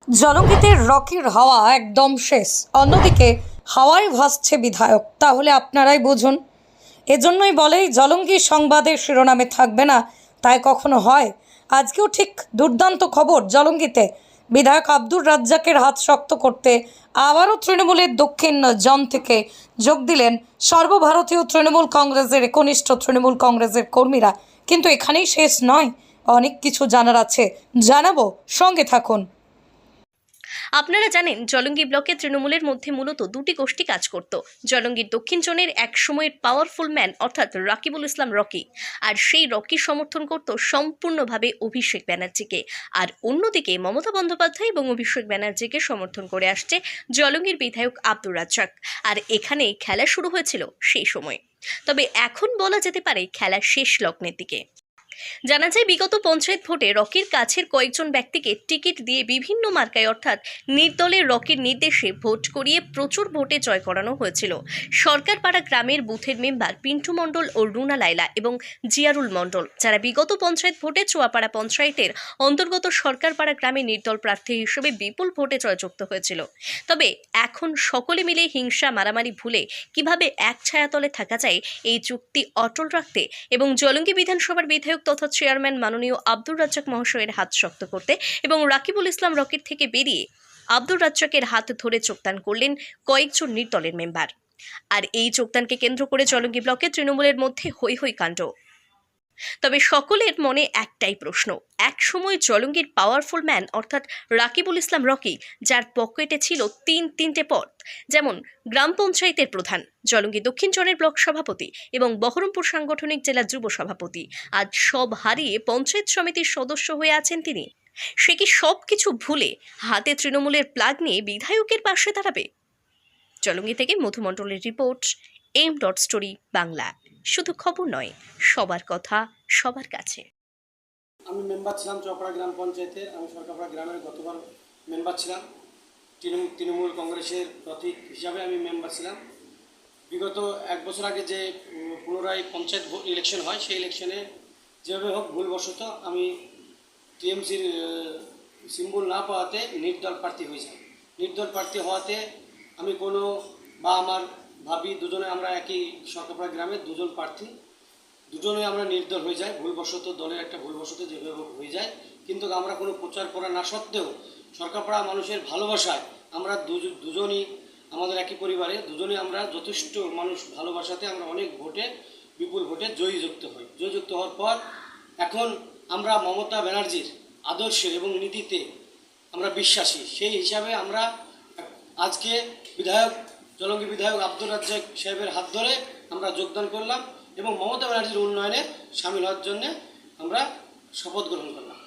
জলঙ্গিতে রকির হাওয়া একদম শেষ, অন্যদিকে হাওয়ায় ভাসছে বিধায়ক। তাহলে আপনারাই বুঝুন। এজন্যই বলে জলঙ্গি সংবাদের শিরোনামে থাকবে না, তাই কখনো হয়। আজকেও ঠিক দুর্দান্ত খবর, জলঙ্গিতে বিধায়ক আব্দুর রাজ্জাকের হাত শক্ত করতে আবারও তৃণমূলের দক্ষিণ জন থেকে যোগ দিলেন সর্বভারতীয় তৃণমূল কংগ্রেসের একনিষ্ঠ তৃণমূল কংগ্রেসের কর্মীরা। কিন্তু এখানেই শেষ নয়, অনেক কিছু জানার আছে, জানাবো, সঙ্গে থাকুন। আপনারা জানেন জলঙ্গি ব্লকে তৃণমূলের মধ্যে মূলত দুটি গোষ্ঠী কাজ করত। জলঙ্গির দক্ষিণ জোনের এক সময়ের পাওয়ারফুল ম্যান অর্থাৎ রাকিবুল ইসলাম রকি, আর সেই রকি সমর্থন করত সম্পূর্ণভাবে অভিষেক ব্যানার্জিকে। আর অন্যদিকে মমতা বন্দ্যোপাধ্যায় এবং অভিষেক ব্যানার্জিকে সমর্থন করে আসছে জলঙ্গির বিধায়ক আব্দুর রাজ্জাক। আর এখানেই খেলা শুরু হয়েছিল সেই সময়। তবে এখন বলা যেতে পারে খেলা শেষ লগ্নের দিকে। জানা যায় বিগত পঞ্চায়েত ভোটে রকির কাছের কয়েকজন ব্যক্তিকে টিকিট দিয়ে বিভিন্ন মার্কায় অর্থাৎ নির্দলের রকির নির্দেশে ভোট করিয়ে প্রচুর ভোটে জয় করানো হয়েছিল। সরকারপাড়া গ্রামের বুথের মেম্বার পিন্টু মণ্ডল ও রুনা লাইলা এবং জিয়ারুল মণ্ডল, যারা বিগত পঞ্চায়েত ভোটে চুয়াপাড়া পঞ্চায়েতের অন্তর্গত সরকারপাড়া গ্রামে নির্দল প্রার্থী হিসেবে বিপুল ভোটে জয়যুক্ত হয়েছিল। তবে এখন সকলে মিলে হিংসা মারামারি ভুলে কিভাবে এক ছায়াতলে থাকা যায় এই চুক্তি অটল রাখতে এবং জলঙ্গি বিধানসভার বিধায়ক তথা চেয়ারম্যান মাননীয় আব্দুর রাজ্জাক মহাশয়ের হাত শক্ত করতে এবং রাকিবুল ইসলাম রকির থেকে বেরিয়ে আব্দুর রাজ্জাকের হাত ধরে যোগদান করলেন কয়েকজন নির্দলের মেম্বার। আর এই যোগদানকে কেন্দ্র করে জলঙ্গি ব্লকে তৃণমূলের মধ্যে হৈ হৈ কাণ্ড। তবে সকলের মনে একটাই প্রশ্ন, এক সময় জলঙ্গির পাওয়ারফুল ম্যান অর্থাৎ রাকিবুল ইসলাম রকি, যার পকেটে ছিল তিনটে পদ, যেমন গ্রাম পঞ্চায়েতের প্রধান, জলঙ্গি দক্ষিণ জোনের ব্লক সভাপতি এবং বহরমপুর সাংগঠনিক জেলা যুব সভাপতি, আজ সব হারিয়ে পঞ্চায়েত সমিতির সদস্য হয়ে আছেন তিনি। সে কি সব কিছু ভুলে হাতে তৃণমূলের প্লাগ নিয়ে বিধায়কের পাশে দাঁড়াবে? জলঙ্গি থেকে মধু মণ্ডলের রিপোর্ট, m.story বাংলা। শুধু খবর নয়, সবার কথা সবার কাছে। আমি মেম্বার ছিলাম চৌপাড়া গ্রাম পঞ্চায়েতে। আমি সরকারপাড়া গ্রামের গতবার মেম্বার ছিলাম। তৃণমূল কংগ্রেসের প্রতীক হিসাবে আমি মেম্বার ছিলাম। বিগত এক বছর আগে যে পুনরায় পঞ্চায়েত ইলেকশন হয়, সেই ইলেকশনে যেভাবে হোক ভুলবশত আমি টিএমসির সিম্বল না পাওয়াতে নির্দল প্রার্থী হয়ে যাই। নির্দল প্রার্থী হওয়াতে আমি কোনো বা আমার ভাবি দুজনে আমরা একই সরকারপাড়া গ্রামের দুজন প্রার্থী, দুজনে আমরা নির্দল হয়ে যাই। ভুলবশত, দলের একটা ভুলবশত যেভাবে হয়ে যায়, কিন্তু আমরা কোনো প্রচার করা না সত্ত্বেও সরকারপাড়া মানুষের ভালোবাসায় আমরা দুজনই আমাদের একই পরিবারে দুজনেই আমরা যথেষ্ট মানুষ ভালোবাসাতে আমরা অনেক ভোটে বিপুল ভোটে জয়যুক্ত হই। জয়যুক্ত হওয়ার পর এখন আমরা মমতা ব্যানার্জির আদর্শে এবং নীতিতে আমরা বিশ্বাসী। সেই হিসাবে আমরা আজকে জলঙ্গি বিধায়ক আব্দুর রাজ্জাক সাহেবের হাত ধরে আমরা যোগদান করলাম এবং মমতা ব্যানার্জির উন্নয়নে সামিল হওয়ার জন্য আমরা শপথ গ্রহণ করলাম।